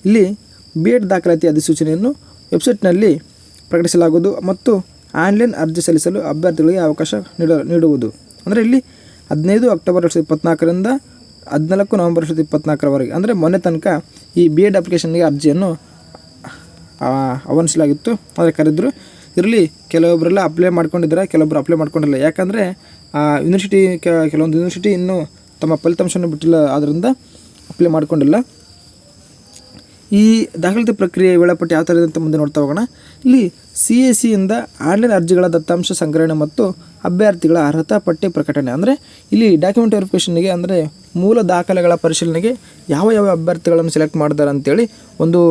ಇಲ್ಲಿ B Ed ದಾಖಲಾತಿ ಅಧಿಸೂಚನೆಯನ್ನು ವೆಬ್ಸೈಟ್ನಲ್ಲಿ ಪ್ರಕಟಿಸಲಾಗುವುದು ಮತ್ತು ಆನ್ಲೈನ್ ಅರ್ಜಿ ಸಲ್ಲಿಸಲು ಅಭ್ಯರ್ಥಿಗಳಿಗೆ ಅವಕಾಶ ನೀಡುವುದು. ಅಂದರೆ ಇಲ್ಲಿ 15 ಅಕ್ಟೋಬರ್ 2024ರಿಂದ 14 ನವೆಂಬರ್ 2024ರವರೆಗೆ ಅಂದರೆ ಮೊನ್ನೆ ತನಕ ಈ ಬಿ ಎಡ್ ಅಪ್ಲಿಕೇಶನ್ಗೆ ಅರ್ಜಿಯನ್ನು ಆಹ್ವಾನಿಸಲಾಗಿತ್ತು. ಆದರೆ ಕರೆದ್ರು. ಇದರಲ್ಲಿ ಕೆಲವೊಬ್ಬರೆಲ್ಲ ಅಪ್ಲೈ ಮಾಡ್ಕೊಂಡಿದ್ದಾರೆ, ಕೆಲವೊಬ್ಬರು ಅಪ್ಲೈ ಮಾಡ್ಕೊಂಡಿಲ್ಲ. ಯಾಕಂದರೆ ಯೂನಿವರ್ಸಿಟಿ ಕೆಲವೊಂದು ಯೂನಿವರ್ಸಿಟಿ ಇನ್ನೂ ತಮ್ಮ ಫಲಿತಾಂಶವನ್ನು ಬಿಟ್ಟಿಲ್ಲ, ಆದ್ದರಿಂದ ಅಪ್ಲೈ ಮಾಡ್ಕೊಂಡಿಲ್ಲ. ಈ ದಾಖಲಾತಿ ಪ್ರಕ್ರಿಯೆ ವೇಳಾಪಟ್ಟಿ ಯಾವ ಥರ ಇದೆ ಅಂತ ಮುಂದೆ ನೋಡ್ತಾ ಹೋಗೋಣ. ಇಲ್ಲಿ CACಯಿಂದ ಆನ್ಲೈನ್ ಅರ್ಜಿಗಳ ದತ್ತಾಂಶ ಸಂಗ್ರಹಣೆ ಮತ್ತು ಅಭ್ಯರ್ಥಿಗಳ ಅರ್ಹತಾ ಪಟ್ಟಿ ಪ್ರಕಟಣೆ. ಅಂದರೆ ಇಲ್ಲಿ ಡಾಕ್ಯುಮೆಂಟ್ ವೆರಿಫಿಕೇಷನ್ಗೆ ಅಂದರೆ ಮೂಲ ದಾಖಲೆಗಳ ಪರಿಶೀಲನೆಗೆ ಯಾವ ಅಭ್ಯರ್ಥಿಗಳನ್ನು ಸೆಲೆಕ್ಟ್ ಮಾಡಿದ್ದಾರೆ ಅಂತೇಳಿ ಒಂದು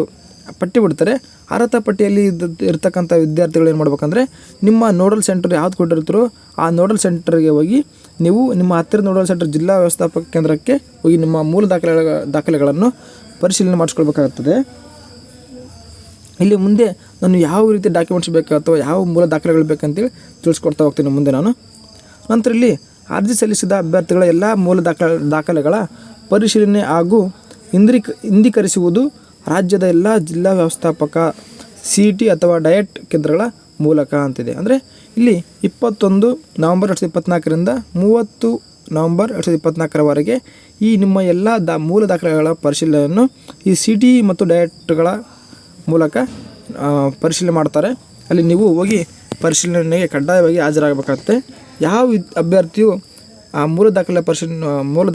ಪಟ್ಟಿ ಬಿಡ್ತಾರೆ. ಅರ್ಹತಾ ಪಟ್ಟಿಯಲ್ಲಿ ಇರ್ತಕ್ಕಂಥ ವಿದ್ಯಾರ್ಥಿಗಳು ಏನು ಮಾಡ್ಬೇಕಂದ್ರೆ ನಿಮ್ಮ ನೋಡಲ್ ಸೆಂಟರ್ ಯಾವ್ದು ಕೊಟ್ಟಿರ್ತಾರೋ ಆ ನೋಡಲ್ ಸೆಂಟರ್ಗೆ ಹೋಗಿ ನೀವು ನಿಮ್ಮ ಹತ್ತಿರ ನೋಡಲ್ ಸೆಂಟರ್ ಜಿಲ್ಲಾ ವ್ಯವಸ್ಥಾಪಕ ಕೇಂದ್ರಕ್ಕೆ ಹೋಗಿ ನಿಮ್ಮ ಮೂಲ ದಾಖಲೆಗಳನ್ನು ಪರಿಶೀಲನೆ ಮಾಡಿಸ್ಕೊಳ್ಬೇಕಾಗುತ್ತದೆ. ಇಲ್ಲಿ ಮುಂದೆ ನಾನು ಯಾವ ರೀತಿ ಡಾಕ್ಯುಮೆಂಟ್ಸ್ ಬೇಕು ಅಥವಾ ಯಾವ ಮೂಲ ದಾಖಲೆಗಳು ಬೇಕಂತೇಳಿ ತಿಳಿಸ್ಕೊಡ್ತಾ ಹೋಗ್ತೀನಿ ಮುಂದೆ ನಾನು. ನಂತರ ಇಲ್ಲಿ ಅರ್ಜಿ ಸಲ್ಲಿಸಿದ ಅಭ್ಯರ್ಥಿಗಳ ಎಲ್ಲ ಮೂಲ ದಾಖಲೆಗಳ ಪರಿಶೀಲನೆ ಹಾಗೂ ಇಂದೀಕರಿಸುವುದು ರಾಜ್ಯದ ಎಲ್ಲ ಜಿಲ್ಲಾ ವ್ಯವಸ್ಥಾಪಕ CET ಅಥವಾ ಡಯಟ್ ಕೇಂದ್ರಗಳ ಮೂಲಕ ಅಂತಿದೆ. ಅಂದರೆ ಇಲ್ಲಿ 21 ನವೆಂಬರ್ 2024ರಿಂದ 30 ನವೆಂಬರ್ 2024ರವರೆಗೆ ಈ ನಿಮ್ಮ ಎಲ್ಲ ಮೂಲ ದಾಖಲೆಗಳ ಪರಿಶೀಲನೆಯನ್ನು ಈ CET ಮತ್ತು ಡಯಟ್ಗಳ ಮೂಲಕ ಪರಿಶೀಲನೆ ಮಾಡ್ತಾರೆ. ಅಲ್ಲಿ ನೀವು ಹೋಗಿ ಪರಿಶೀಲನೆಗೆ ಕಡ್ಡಾಯವಾಗಿ ಹಾಜರಾಗಬೇಕಾಗುತ್ತೆ. ಯಾವ ಅಭ್ಯರ್ಥಿಯು ಆ ಮೂಲ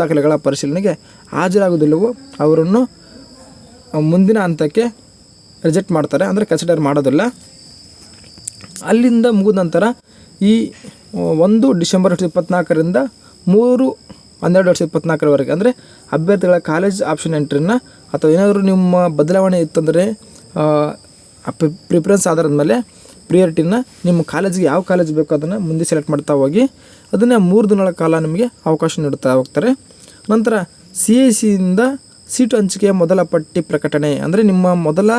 ದಾಖಲೆಗಳ ಪರಿಶೀಲನೆಗೆ ಹಾಜರಾಗುವುದಿಲ್ಲವೋ ಅವರನ್ನು ಮುಂದಿನ ಹಂತಕ್ಕೆ ರಿಜೆಕ್ಟ್ ಮಾಡ್ತಾರೆ, ಅಂದರೆ ಕನ್ಸಿಡರ್ ಮಾಡೋದಿಲ್ಲ. ಅಲ್ಲಿಂದ ಮುಗಿದ ನಂತರ ಈ 1 ಡಿಸೆಂಬರ್ 2024ರಿಂದ 3/12/2024ರವರೆಗೆ ಅಂದರೆ ಅಭ್ಯರ್ಥಿಗಳ ಕಾಲೇಜ್ ಆಪ್ಷನ್ ಎಂಟ್ರಿನ ಅಥವಾ ಏನಾದರೂ ನಿಮ್ಮ ಬದಲಾವಣೆ ಇತ್ತಂದರೆ ಪ್ರಿಫರೆನ್ಸ್ ಆಧಾರದ ಮೇಲೆ ಪ್ರಿಯಾರಿಟಿನ ನಿಮ್ಮ ಕಾಲೇಜಿಗೆ ಯಾವ ಕಾಲೇಜ್ ಬೇಕೋ ಅದನ್ನು ಮುಂದೆ ಸೆಲೆಕ್ಟ್ ಮಾಡ್ತಾ ಹೋಗಿ ಅದನ್ನು 3 ದಿನಗಳ ಕಾಲ ನಿಮಗೆ ಅವಕಾಶ ನೀಡುತ್ತಾ ಹೋಗ್ತಾರೆ. ನಂತರ CACಯಿಂದ ಸೀಟು ಹಂಚಿಕೆಯ ಮೊದಲ ಪಟ್ಟಿ ಪ್ರಕಟಣೆ. ಅಂದರೆ ನಿಮ್ಮ ಮೊದಲ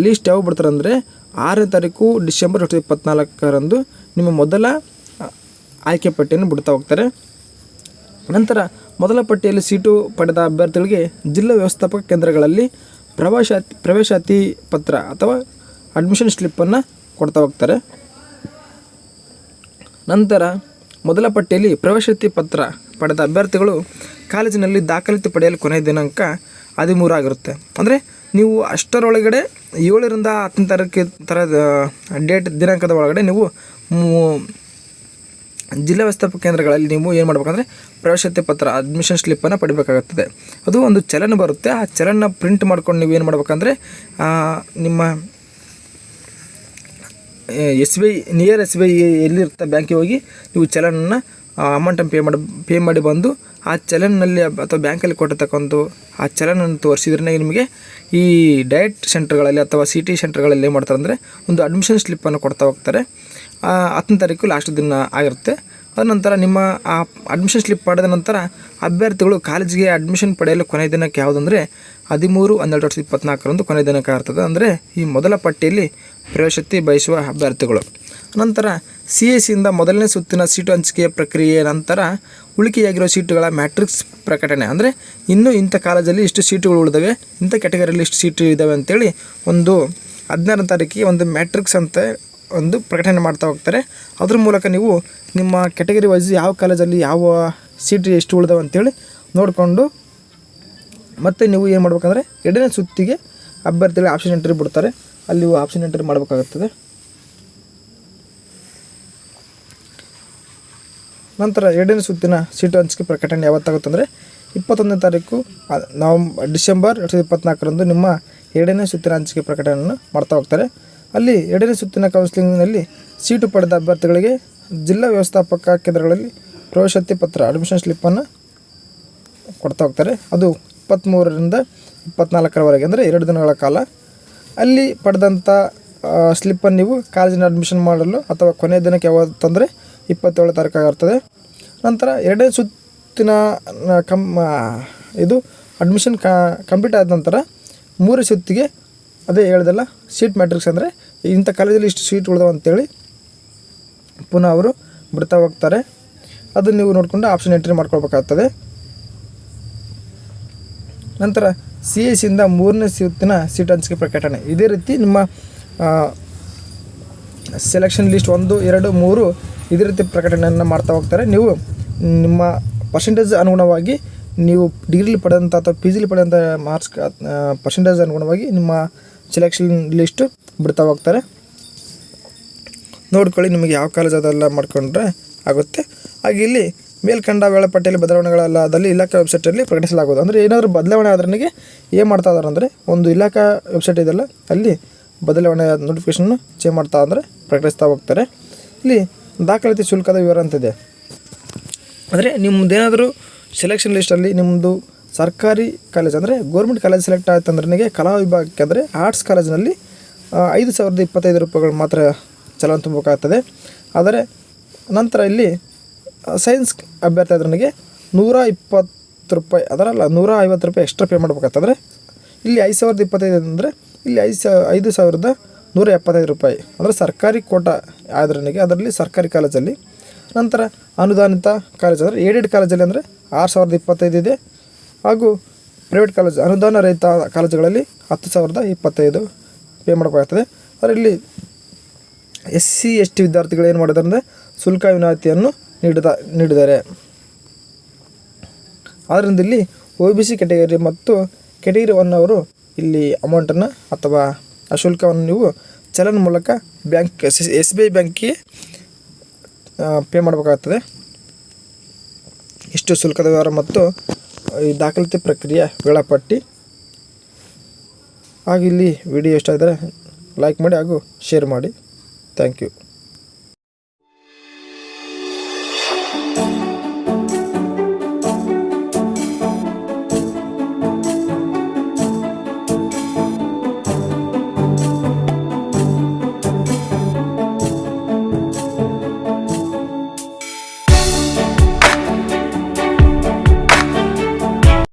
ಲೀಸ್ಟ್ ಯಾವಾಗ ಬಿಡ್ತಾರೆ ಅಂದರೆ 6ನೇ ತಾರೀಕು ಡಿಸೆಂಬರ್ 2024ರಂದು ನಿಮ್ಮ ಮೊದಲ ಆಯ್ಕೆ ಪಟ್ಟಿಯನ್ನು ಬಿಡ್ತಾ ಹೋಗ್ತಾರೆ. ನಂತರ ಮೊದಲ ಪಟ್ಟಿಯಲ್ಲಿ ಸೀಟು ಪಡೆದ ಅಭ್ಯರ್ಥಿಗಳಿಗೆ ಜಿಲ್ಲಾ ವ್ಯವಸ್ಥಾಪಕ ಕೇಂದ್ರಗಳಲ್ಲಿ ಪ್ರವೇಶಾತಿ ಪತ್ರ ಅಥವಾ ಅಡ್ಮಿಷನ್ ಸ್ಲಿಪ್ಪನ್ನು ಕೊಡ್ತಾ ಹೋಗ್ತಾರೆ. ನಂತರ ಮೊದಲ ಪಟ್ಟಿಯಲ್ಲಿ ಪ್ರವೇಶಾತಿ ಪತ್ರ ಪಡೆದ ಅಭ್ಯರ್ಥಿಗಳು ಕಾಲೇಜಿನಲ್ಲಿ ದಾಖಲಾತಿ ಪಡೆಯಲು ಕೊನೆಯ ದಿನಾಂಕ 13 ಆಗಿರುತ್ತೆ. ಅಂದರೆ ನೀವು ಅಷ್ಟರೊಳಗಡೆ 7ರಿಂದ 10 ತಾರೀಕು ದಿನಾಂಕದ ಒಳಗಡೆ ನೀವು ಜಿಲ್ಲಾ ವ್ಯವಸ್ಥಾಪಕ ಕೇಂದ್ರಗಳಲ್ಲಿ ನೀವು ಏನು ಮಾಡಬೇಕಂದ್ರೆ ಪ್ರವೇಶಾತಿ ಪತ್ರ ಅಡ್ಮಿಷನ್ ಸ್ಲಿಪ್ಪನ್ನು ಪಡಿಬೇಕಾಗುತ್ತದೆ. ಅದು ಒಂದು ಚಲನ್ ಬರುತ್ತೆ. ಆ ಚಲನ್ನ ಪ್ರಿಂಟ್ ಮಾಡ್ಕೊಂಡು ನೀವು ಏನು ಮಾಡ್ಬೇಕಂದ್ರೆ ನಿಮ್ಮ SBI ನಿಯರ್ SBI ಎಲ್ಲಿರುತ್ತೆ ಬ್ಯಾಂಕಿಗೆ ಹೋಗಿ ನೀವು ಚಲನನ್ನು ಅಮೌಂಟನ್ನು ಪೇ ಮಾಡಿ ಬಂದು ಆ ಚಲನ್ನಲ್ಲಿ ಅಥವಾ ಬ್ಯಾಂಕಲ್ಲಿ ಕೊಟ್ಟಿರ್ತಕ್ಕಂಥ ಆ ಚಲನನ್ನು ತೋರಿಸಿದ್ರೆ ನಿಮಗೆ ಈ ಡಯಟ್ ಸೆಂಟರ್ಗಳಲ್ಲಿ ಅಥವಾ CT ಸೆಂಟರ್ಗಳಲ್ಲಿ ಏನು ಮಾಡ್ತಾರೆ ಅಂದರೆ ಒಂದು ಅಡ್ಮಿಷನ್ ಸ್ಲಿಪ್ಪನ್ನು ಕೊಡ್ತಾ ಹೋಗ್ತಾರೆ. 10ನೇ ತಾರೀಕು ಲಾಸ್ಟ್ ದಿನ ಆಗಿರುತ್ತೆ. ಅದ ನಂತರ ನಿಮ್ಮ ಆ ಅಡ್ಮಿಷನ್ ಸ್ಲಿಪ್ ಪಡೆದ ನಂತರ ಅಭ್ಯರ್ಥಿಗಳು ಕಾಲೇಜಿಗೆ ಅಡ್ಮಿಷನ್ ಪಡೆಯಲು ಕೊನೆಯ ದಿನಕ್ಕೆ ಯಾವುದಂದರೆ 13/12/2024ರಂದು ಕೊನೆಯ ದಿನಾಂಕ ಇರ್ತದೆ. ಅಂದರೆ ಈ ಮೊದಲ ಪಟ್ಟಿಯಲ್ಲಿ ಪ್ರವೇಶಾತಿ ಬಯಸುವ ಅಭ್ಯರ್ಥಿಗಳು. ನಂತರ CACಯಿಂದ ಮೊದಲನೇ ಸುತ್ತಿನ ಸೀಟು ಹಂಚಿಕೆಯ ಪ್ರಕ್ರಿಯೆಯ ನಂತರ ಉಳಿಕೆಯಾಗಿರೋ ಸೀಟುಗಳ ಮ್ಯಾಟ್ರಿಕ್ಸ್ ಪ್ರಕಟಣೆ. ಅಂದರೆ ಇನ್ನೂ ಇಂಥ ಕಾಲೇಜಲ್ಲಿ ಇಷ್ಟು ಸೀಟುಗಳು ಉಳಿದವೆ, ಇಂಥ ಕ್ಯಾಟಗರಿಯಲ್ಲಿ ಇಷ್ಟು ಸೀಟು ಇದ್ದಾವೆ ಅಂತೇಳಿ ಒಂದು 16ನೇ ತಾರೀಕಿಗೆ ಒಂದು ಮ್ಯಾಟ್ರಿಕ್ಸ್ ಅಂತ ಒಂದು ಪ್ರಕಟಣೆ ಮಾಡ್ತಾ ಹೋಗ್ತಾರೆ. ಅದ್ರ ಮೂಲಕ ನೀವು ನಿಮ್ಮ ಕ್ಯಾಟಗರಿ ವೈಸ್ ಯಾವ ಕಾಲೇಜಲ್ಲಿ ಯಾವ ಸೀಟು ಎಷ್ಟು ಉಳಿದವೆ ಅಂತೇಳಿ ನೋಡಿಕೊಂಡು ಮತ್ತು ನೀವು ಏನು ಮಾಡ್ಬೇಕಂದ್ರೆ 2ನೇ ಸುತ್ತಿಗೆ ಅಭ್ಯರ್ಥಿಗಳು ಆಪ್ಷನ್ ಎಂಟ್ರಿ ಬಿಡ್ತಾರೆ. ಅಲ್ಲಿ ನೀವು ಆಪ್ಷನ್ ಎಂಟ್ರಿ ಮಾಡಬೇಕಾಗುತ್ತದೆ. ನಂತರ 2ನೇ ಸುತ್ತಿನ ಸೀಟು ಹಂಚಿಕೆ ಪ್ರಕಟಣೆ ಯಾವತ್ತಾಗುತ್ತಂದರೆ 21ನೇ ತಾರೀಕು ಡಿಸೆಂಬರ್ 2024ರಂದು ನಿಮ್ಮ 2ನೇ ಸುತ್ತಿನ ಹಂಚಿಕೆ ಪ್ರಕಟಣೆಯನ್ನು ಮಾಡ್ತಾ ಹೋಗ್ತಾರೆ. ಅಲ್ಲಿ 2ನೇ ಸುತ್ತಿನ ಕೌನ್ಸಿಲಿಂಗ್ನಲ್ಲಿ ಸೀಟು ಪಡೆದ ಅಭ್ಯರ್ಥಿಗಳಿಗೆ ಜಿಲ್ಲಾ ವ್ಯವಸ್ಥಾಪಕ ಕೇಂದ್ರಗಳಲ್ಲಿ ಪ್ರವೇಶಾತಿ ಪತ್ರ ಅಡ್ಮಿಷನ್ ಸ್ಲಿಪ್ಪನ್ನು ಕೊಡ್ತಾ ಹೋಗ್ತಾರೆ. ಅದು 23ರಿಂದ 24ರವರೆಗೆ ಅಂದರೆ 2 ದಿನಗಳ ಕಾಲ. ಅಲ್ಲಿ ಪಡೆದಂಥ ಸ್ಲಿಪ್ಪನ್ನು ನೀವು ಕಾಲೇಜಿನ ಅಡ್ಮಿಷನ್ ಮಾಡಲು ಅಥವಾ ಕೊನೆಯ ದಿನಕ್ಕೆ ಯಾವತ್ತಂದರೆ 27 ತಾರೀಕು ಆಗಿರ್ತದೆ. ನಂತರ 2ನೇ ಸುತ್ತಿನ ಇದು ಅಡ್ಮಿಷನ್ ಕಂಪ್ಲೀಟ್ ಆದ ನಂತರ 3ನೇ ಸುತ್ತಿಗೆ ಅದೇ ಹೇಳ್ದಲ್ಲ ಸೀಟ್ ಮ್ಯಾಟ್ರಿಕ್ಸ್ ಅಂದರೆ ಇಂಥ ಕಾಲೇಜಲ್ಲಿ ಇಷ್ಟು ಸೀಟ್ ಉಳಿದವು ಅಂತೇಳಿ ಪುನಃ ಅವರು ಬಿಡ್ತಾ ಹೋಗ್ತಾರೆ. ಅದನ್ನು ನೀವು ನೋಡಿಕೊಂಡು ಆಪ್ಷನ್ ಎಂಟ್ರಿ ಮಾಡ್ಕೊಳ್ಬೇಕಾಗ್ತದೆ. ನಂತರ CICಯಿಂದ 3ನೇ ಸುತ್ತಿನ ಸೀಟ್ ಹಂಚಿಕೆ ಪ್ರಕಟಣೆ. ಇದೇ ರೀತಿ ನಿಮ್ಮ ಸೆಲೆಕ್ಷನ್ ಲಿಸ್ಟ್ 1, 2, 3 ಇದೇ ರೀತಿ ಪ್ರಕಟಣೆಯನ್ನು ಮಾಡ್ತಾ ಹೋಗ್ತಾರೆ. ನೀವು ನಿಮ್ಮ ಪರ್ಸೆಂಟೇಜ್ ಅನುಗುಣವಾಗಿ ನೀವು ಡಿಗ್ರಿಲಿ ಪಡೆದಂಥ ಅಥವಾ PGಲಿ ಪಡೆದಂಥ ಮಾರ್ಕ್ಸ್ ಪರ್ಸೆಂಟೇಜ್ ಅನುಗುಣವಾಗಿ ನಿಮ್ಮ ಸೆಲೆಕ್ಷನ್ ಲಿಸ್ಟು ಬಿಡ್ತಾ ಹೋಗ್ತಾರೆ. ನೋಡ್ಕೊಳ್ಳಿ ನಿಮಗೆ ಯಾವ ಕಾಲೇಜ್ ಅದೆಲ್ಲ ಮಾಡ್ಕೊಂಡ್ರೆ ಆಗುತ್ತೆ. ಹಾಗೆ ಇಲ್ಲಿ ಮೇಲ್ಕಂಡ ವೇಳಾಪಟ್ಟಿಯಲ್ಲಿ ಬದಲಾವಣೆಗಳಾದಲ್ಲಿ ಇಲಾಖಾ ವೆಬ್ಸೈಟಲ್ಲಿ ಪ್ರಕಟಿಸಲಾಗುವುದು. ಅಂದರೆ ಏನಾದರೂ ಬದಲಾವಣೆ ಆದ್ರನಿಗೆ ಏನು ಮಾಡ್ತಾ ಇದ್ದಾರೆ ಅಂದರೆ, ಒಂದು ಇಲಾಖಾ ವೆಬ್ಸೈಟ್ ಇದೆಯಲ್ಲ ಅಲ್ಲಿ ಬದಲಾವಣೆ ನೋಟಿಫಿಕೇಷನ್ ಚೇಂಜ್ ಮಾಡ್ತಾ ಅಂದರೆ ಪ್ರಕಟಿಸ್ತಾ ಹೋಗ್ತಾರೆ. ಇಲ್ಲಿ ದಾಖಲಾತಿ ಶುಲ್ಕದ ವಿವರ ಅಂತಿದೆ. ಅಂದರೆ ನಿಮ್ಮದೇನಾದರೂ ಸೆಲೆಕ್ಷನ್ ಲಿಸ್ಟಲ್ಲಿ ನಿಮ್ಮದು ಸರ್ಕಾರಿ ಕಾಲೇಜ್ ಅಂದರೆ ಗೌರ್ಮೆಂಟ್ ಕಾಲೇಜ್ ಸೆಲೆಕ್ಟ್ ಆಯ್ತು ಅಂದ್ರೆ ನನಗೆ ಕಲಾ ವಿಭಾಗಕ್ಕೆ ಅಂದರೆ ಆರ್ಟ್ಸ್ ಕಾಲೇಜಿನಲ್ಲಿ 5,025 ರೂಪಾಯಿಗಳು ಮಾತ್ರ ಚಲನ ತುಂಬಬೇಕಾಗ್ತದೆ. ಆದರೆ ನಂತರ ಇಲ್ಲಿ ಸೈನ್ಸ್ ಅಭ್ಯರ್ಥಿ ಆದ್ರೆ ನನಗೆ 120 ರೂಪಾಯಿ ಅದರಲ್ಲ 150 ರೂಪಾಯಿ ಎಕ್ಸ್ಟ್ರಾ ಪೇ ಮಾಡಬೇಕಾಗ್ತದೆ. ಇಲ್ಲಿ 5,025 ಅಂದರೆ ಇಲ್ಲಿ 5,175 ರೂಪಾಯಿ ಅಂದರೆ ಸರ್ಕಾರಿ ಕೋಟಾ ಆದ್ರೆ ನನಗೆ ಅದರಲ್ಲಿ ಸರ್ಕಾರಿ ಕಾಲೇಜಲ್ಲಿ. ನಂತರ ಅನುದಾನಿತ ಕಾಲೇಜ್ ಅಂದರೆ ಏಡೆಡ್ ಕಾಲೇಜಲ್ಲಿ ಅಂದರೆ 6,025 ಇದೆ. ಹಾಗೂ ಪ್ರೈವೇಟ್ ಕಾಲೇಜ್ ಅನುದಾನ ರಹಿತ ಕಾಲೇಜುಗಳಲ್ಲಿ 10,025 ಪೇ ಮಾಡಬೇಕಾಗ್ತದೆ. ಆದರೆ ಇಲ್ಲಿ SC ST ವಿದ್ಯಾರ್ಥಿಗಳು ಏನು ಮಾಡಿದ್ದಾರೆ ಅಂದರೆ ಶುಲ್ಕ ವಿನಾಯಿತಿಯನ್ನು ನೀಡಿದ್ದಾರೆ. ಆದ್ದರಿಂದ ಇಲ್ಲಿ OBC ಕ್ಯಾಟಗರಿ ಮತ್ತು ಕ್ಯಾಟಗರಿ 1 ಅವರು ಇಲ್ಲಿ ಅಮೌಂಟನ್ನು ಅಥವಾ ಆ ಶುಲ್ಕವನ್ನು ನೀವು ಚಲನ್ ಮೂಲಕ ಬ್ಯಾಂಕ್ SBI ಬ್ಯಾಂಕಿಗೆ ಪೇ ಮಾಡಬೇಕಾಗ್ತದೆ. ಇಷ್ಟು ಶುಲ್ಕದ ವಿವರ ಮತ್ತು ಈ ದಾಖಲಾತಿ ಪ್ರಕ್ರಿಯೆ ವೇಳಾಪಟ್ಟಿ. ಹಾಗೆ ಇಲ್ಲಿ ವಿಡಿಯೋ ಇಷ್ಟ ಆದರೆ ಲೈಕ್ ಮಾಡಿ ಹಾಗೂ ಶೇರ್ ಮಾಡಿ. Thank you.